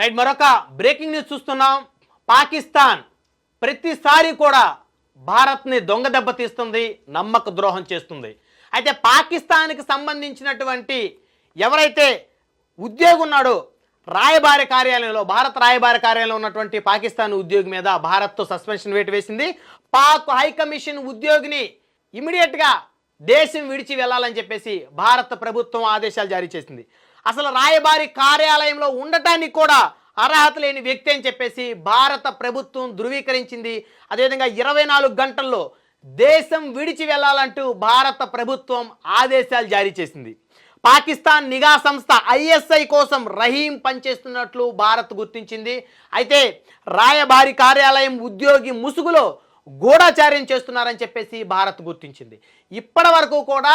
Right, మరొక breaking news చూస్తున్నాం. పాకిస్తాన్ ప్రతిసారి కూడా భారత్ని దొంగ దెబ్బతీస్తుంది, నమ్మక ద్రోహం చేస్తుంది. అయితే పాకిస్తాన్కి సంబంధించినటువంటి ఎవరైతే ఉద్యోగి ఉన్నాడో రాయబారి కార్యాలయంలో, భారత రాయబారి కార్యాలయంలో ఉన్నటువంటి పాకిస్తాన్ ఉద్యోగి మీద భారత్ సస్పెన్షన్ వేటు వేసింది. పాక్ హైకమిషన్ ఉద్యోగిని ఇమీడియట్గా దేశం విడిచి వెళ్ళాలని చెప్పేసి భారత ప్రభుత్వం ఆదేశాలు జారీ చేసింది. అసలు రాయబారి కార్యాలయంలో ఉండటానికి కూడా అర్హత లేని వ్యక్తి అని చెప్పేసి భారత ప్రభుత్వం ధృవీకరించింది. అదేవిధంగా 24 గంటల్లో దేశం విడిచి వెళ్ళాలంటూ భారత ప్రభుత్వం ఆదేశాలు జారీ చేసింది. పాకిస్తాన్ నిఘా సంస్థ ఐఎస్ఐ కోసం రహీం పనిచేస్తున్నట్లు భారత్ గుర్తించింది. అయితే రాయబారి కార్యాలయం ఉద్యోగి ముసుగులో గూఢచార్యం చేస్తున్నారని చెప్పేసి భారత్ గుర్తించింది. ఇప్పటి వరకు కూడా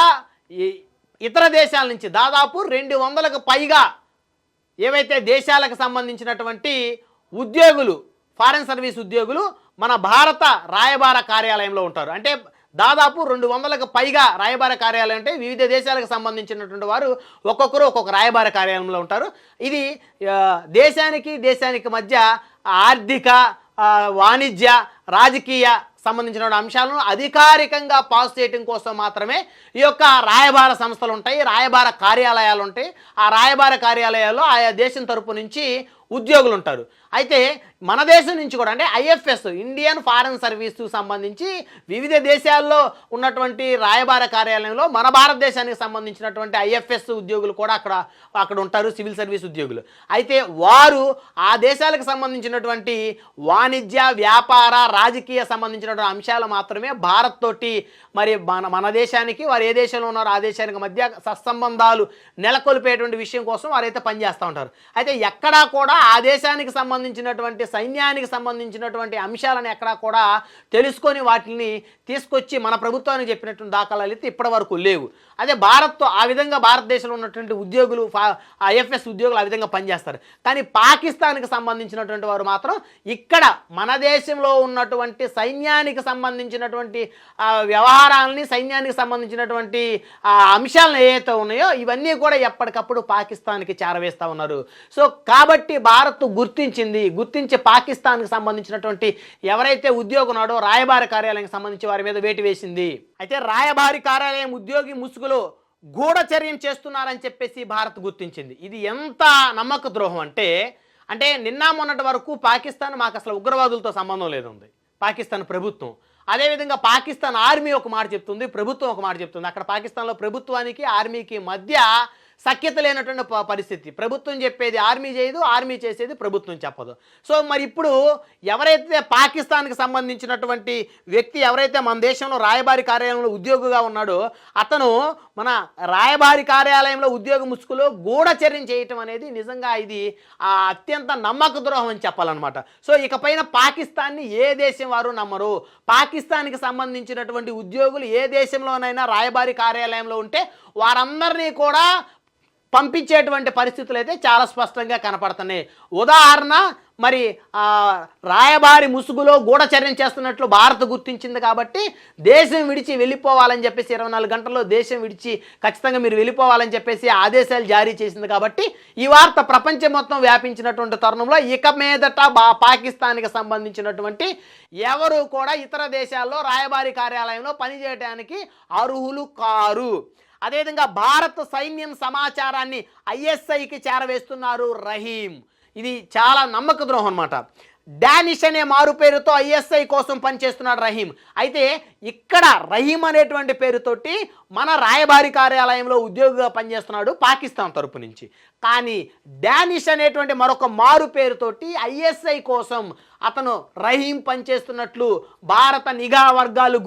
ఇతర దేశాల నుంచి దాదాపు 200కు పైగా ఏవైతే దేశాలకు సంబంధించినటువంటి ఉద్యోగులు, ఫారెన్ సర్వీస్ ఉద్యోగులు మన భారత రాయబార కార్యాలయంలో ఉంటారు. అంటే దాదాపు 200కు పైగా రాయబార కార్యాలయం అంటే వివిధ దేశాలకు సంబంధించినటువంటి వారు ఒక్కొక్కరు ఒక్కొక్క రాయబార కార్యాలయంలో ఉంటారు. ఇది దేశానికి మధ్య ఆర్థిక, వాణిజ్య, రాజకీయ సంబంధించిన అంశాలను అధికారికంగా పాస్ చేయడం కోసం మాత్రమే ఈ యొక్క రాయబార సంస్థలు ఉంటాయి, రాయబార కార్యాలయాలు ఉంటాయి. ఆ రాయబార కార్యాలయాల్లో ఆయా దేశం తరపు నుంచి ఉద్యోగులు ఉంటారు. అయితే మన దేశం నుంచి కూడా అంటే ఐఎఫ్ఎస్, ఇండియన్ ఫారెన్ సర్వీస్ సంబంధించి వివిధ దేశాల్లో ఉన్నటువంటి రాయబార కార్యాలయంలో మన భారతదేశానికి సంబంధించినటువంటి ఐఎఫ్ఎస్ ఉద్యోగులు కూడా అక్కడ ఉంటారు, సివిల్ సర్వీస్ ఉద్యోగులు. అయితే వారు ఆ దేశాలకు సంబంధించినటువంటి వాణిజ్య, వ్యాపార, రాజకీయ సంబంధించినటువంటి అంశాలు మాత్రమే భారత్ తోటి మరి మన దేశానికి, వారు ఏ దేశంలో ఉన్నారో ఆ దేశానికి మధ్య సత్సంబంధాలు నెలకొల్పేటువంటి విషయం కోసం వారైతే పనిచేస్తూ ఉంటారు. అయితే ఎక్కడా కూడా ఆ దేశానికి సంబంధించినటువంటి, సైన్యానికి సంబంధించినటువంటి అంశాలను ఎక్కడా కూడా తెలుసుకొని వాటిని తీసుకొచ్చి మన ప్రభుత్వానికి చెప్పినటువంటి దాఖలాలు అయితే ఇప్పటి వరకు లేవు. అదే భారత్తో ఆ విధంగా భారతదేశంలో ఉన్నటువంటి ఉద్యోగులు, ఐఎఫ్ఎస్ ఉద్యోగులు ఆ విధంగా పనిచేస్తారు. కానీ పాకిస్తాన్కి సంబంధించినటువంటి వారు మాత్రం ఇక్కడ మన దేశంలో ఉన్నటువంటి సైన్యానికి సంబంధించినటువంటి వ్యవహారాలని, సైన్యానికి సంబంధించినటువంటి అంశాలను ఏవైతే ఉన్నాయో ఇవన్నీ కూడా ఎప్పటికప్పుడు పాకిస్తాన్కి చేరవేస్తూ ఉన్నారు. సో కాబట్టి భారత్ గుర్తించి పాకిస్తాన్కి సంబంధించినటువంటి ఎవరైతే ఉద్యోగి ఉన్నాడో రాయబారి కార్యాలయానికి సంబంధించి వారి మీద వేటు వేసింది. అయితే రాయబారి కార్యాలయం ఉద్యోగి ముసుగులో గూఢచర్యం చేస్తున్నారని చెప్పేసి భారత్ గుర్తించింది. ఇది ఎంత నమ్మక ద్రోహం అంటే నిన్న మొన్నటి వరకు పాకిస్తాన్ మాకు అసలు ఉగ్రవాదులతో సంబంధం లేదుంది పాకిస్తాన్ ప్రభుత్వం. అదేవిధంగా పాకిస్తాన్ ఆర్మీ ఒక మాట చెప్తుంది, ప్రభుత్వం ఒక మాట చెప్తుంది. అక్కడ పాకిస్తాన్లో ప్రభుత్వానికి ఆర్మీకి మధ్య సఖ్యత లేనటువంటి పరిస్థితి. ప్రభుత్వం చెప్పేది ఆర్మీ చేయదు, ఆర్మీ చేసేది ప్రభుత్వం చెప్పదు. సో మరి ఇప్పుడు ఎవరైతే పాకిస్తాన్కి సంబంధించినటువంటి వ్యక్తి ఎవరైతే మన దేశంలో రాయబారి కార్యాలయంలో ఉద్యోగిగా ఉన్నాడో అతను మన రాయబారి కార్యాలయంలో ఉద్యోగ ముసుగులో గూఢచర్యం చేయటం అనేది నిజంగా ఇది అత్యంత నమ్మక ద్రోహం అని చెప్పాలన్నమాట. సో ఇకపైన పాకిస్తాన్ని ఏ దేశం వారు నమ్మరు. పాకిస్తాన్కి సంబంధించినటువంటి ఉద్యోగులు ఏ దేశంలోనైనా రాయబారి కార్యాలయంలో ఉంటే వారందరినీ కూడా పంపించేటువంటి పరిస్థితులు అయితే చాలా స్పష్టంగా కనపడుతున్నాయి. ఉదాహరణ, మరి రాయబారి ముసుగులో గూఢచర్యం చేస్తున్నట్లు భారత్ గుర్తించింది కాబట్టి దేశం విడిచి వెళ్ళిపోవాలని చెప్పేసి 24 గంటల్లో దేశం విడిచి ఖచ్చితంగా మీరు వెళ్ళిపోవాలని చెప్పేసి ఆదేశాలు జారీ చేసింది. కాబట్టి ఈ వార్త ప్రపంచం మొత్తం వ్యాపించినటువంటి తరుణంలో ఇక మీదట పాకిస్తాన్కి సంబంధించినటువంటి ఎవరు కూడా ఇతర దేశాల్లో రాయబారి కార్యాలయంలో పనిచేయడానికి అర్హులు కారు. అదేవిధంగా భారత సైన్యం సమాచారాన్ని ఐఎస్ఐకి చేరవేస్తున్నారు రహీం. ఇది చాలా నమ్మక ద్రోహం అన్నమాట. డానిష్ అనే మారు పేరుతో ఐఎస్ఐ కోసం పనిచేస్తున్నాడు రహీం. అయితే ఇక్కడ రహీం అనేటువంటి పేరుతోటి మన రాయబారి కార్యాలయంలో ఉద్యోగిగా పనిచేస్తున్నాడు పాకిస్తాన్ తరపు నుంచి. కానీ డానిష్ అనేటువంటి మరొక మారు పేరుతోటి ఐఎస్ఐ కోసం అతను రహీం పనిచేస్తున్నట్లు భారత నిఘా వర్గాలు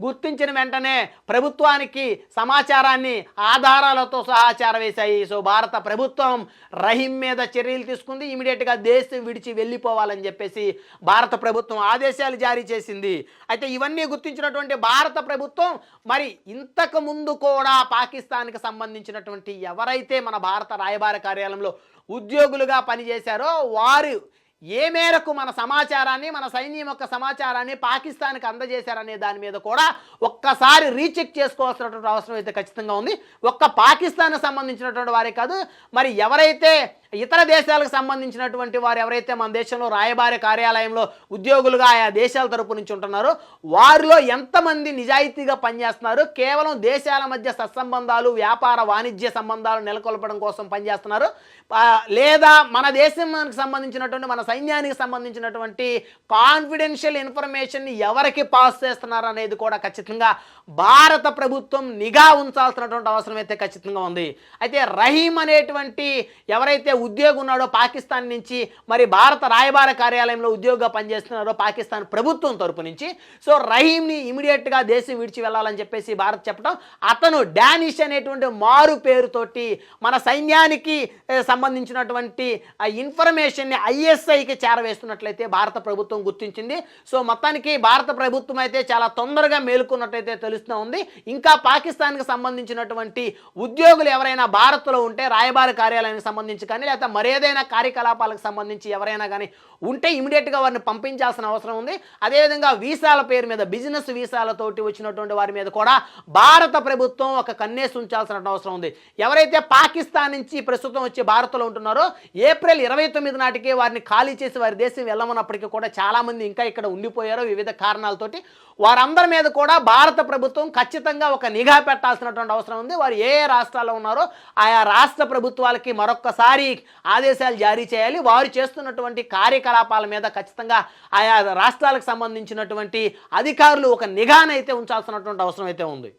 గుర్తించిన వెంటనే ప్రభుత్వానికి సమాచారాన్ని ఆధారాలతో సహా చేరవేశాయి. సో భారత ప్రభుత్వం రహీం మీద చర్యలు తీసుకుంది. ఇమీడియట్గా దేశం విడిచి వెళ్ళిపోవాలని చెప్పేసి భారత ప్రభుత్వం ఆదేశాలు జారీ చేసింది. అయితే ఇవన్నీ గుర్తించినటువంటి భారత ప్రభుత్వం మరి ఇంతకు ముందు కూడా పాకిస్తాన్కి సంబంధించినటువంటి ఎవరైతే మన భారత రాయబార కార్యాలయంలో ఉద్యోగులుగా పనిచేశారో వారు ఏ మేరకు మన సమాచారాన్ని, మన సైన్యం యొక్క సమాచారాన్ని పాకిస్తాన్కి అందజేశారనే దాని మీద కూడా ఒక్కసారి రీచెక్ చేసుకోవాల్సినటువంటి అవసరం అయితే ఖచ్చితంగా ఉంది. ఒక్క పాకిస్తాన్కి సంబంధించినటువంటి వారే కాదు, మరి ఎవరైతే ఇతర దేశాలకు సంబంధించినటువంటి వారు ఎవరైతే మన దేశంలో రాయబార కార్యాలయంలో ఉద్యోగులుగా ఆయా దేశాల తరపు నుంచి ఉంటున్నారో వారిలో ఎంతమంది నిజాయితీగా పనిచేస్తున్నారు, కేవలం దేశాల మధ్య సత్సంబంధాలు, వ్యాపార వాణిజ్య సంబంధాలు నెలకొల్పడం కోసం పనిచేస్తున్నారు, లేదా మన దేశానికి సంబంధించినటువంటి, మన సైన్యానికి సంబంధించినటువంటి కాన్ఫిడెన్షియల్ ఇన్ఫర్మేషన్ని ఎవరికి పాస్ చేస్తున్నారు అనేది కూడా ఖచ్చితంగా భారత ప్రభుత్వం నిఘా ఉంచాల్సినటువంటి అవసరం అయితే ఖచ్చితంగా ఉంది. అయితే రహీం అనేటువంటి ఎవరైతే ఉద్యోగి ఉన్నాడో పాకిస్తాన్ నుంచి, మరి భారత రాయబార కార్యాలయంలో ఉద్యోగిగా పనిచేస్తున్నారో పాకిస్తాన్ ప్రభుత్వం తరపు నుంచి, సో రహీంని ఇమీడియట్గా దేశం విడిచి వెళ్ళాలని చెప్పేసి భారత్ చెప్పడం, అతను డానిష్ అనేటువంటి మారు పేరుతోటి మన సైన్యానికి సంబంధించినటువంటి ఆ ఇన్ఫర్మేషన్ని ఐఎస్ఐకి చేరవేస్తున్నట్లయితే భారత ప్రభుత్వం గుర్తించింది. సో మొత్తానికి భారత ప్రభుత్వం అయితే చాలా తొందరగా మేలుకున్నట్టయితే తెలుస్తూ ఉంది. ఇంకా పాకిస్తాన్కి సంబంధించినటువంటి ఉద్యోగులు ఎవరైనా భారత్లో ఉంటే రాయబార కార్యాలయానికి సంబంధించి కానీ లేకపోతే మరేదైనా కార్యకలాపాలకు సంబంధించి ఎవరైనా కానీ ఉంటే ఇమీడియట్గా వారిని పంపించాల్సిన అవసరం ఉంది. అదేవిధంగా వీసాల పేరు మీద, బిజినెస్ వీసాలతోటి వచ్చినటువంటి వారి మీద కూడా భారత ప్రభుత్వం ఒక కన్నేసి ఉంచాల్సిన అవసరం ఉంది. ఎవరైతే పాకిస్తాన్ నుంచి ప్రస్తుతం వచ్చి భారత్లో ఉంటున్నారో ఏప్రిల్ 29 నాటికే వారిని ఖాళీ చేసి వారి దేశం వెళ్ళమన్నప్పటికీ కూడా చాలామంది ఇంకా ఇక్కడ ఉండిపోయారో వివిధ కారణాలతోటి, వారందరి మీద కూడా భారత ప్రభుత్వం ఖచ్చితంగా ఒక నిఘా పెట్టాల్సినటువంటి అవసరం ఉంది. వారు ఏ రాష్ట్రాల్లో ఉన్నారో ఆయా రాష్ట్ర ప్రభుత్వాలకి మరొక్కసారి ఆదేశాలు జారీ చేయాలి. వారు చేస్తున్నటువంటి కార్యకలాపాల మీద ఖచ్చితంగా ఆయా రాష్ట్రాలకు సంబంధించినటువంటి అధికారులు ఒక నిఘానైతే ఉంచాల్సినటువంటి అవసరం అయితే ఉంది.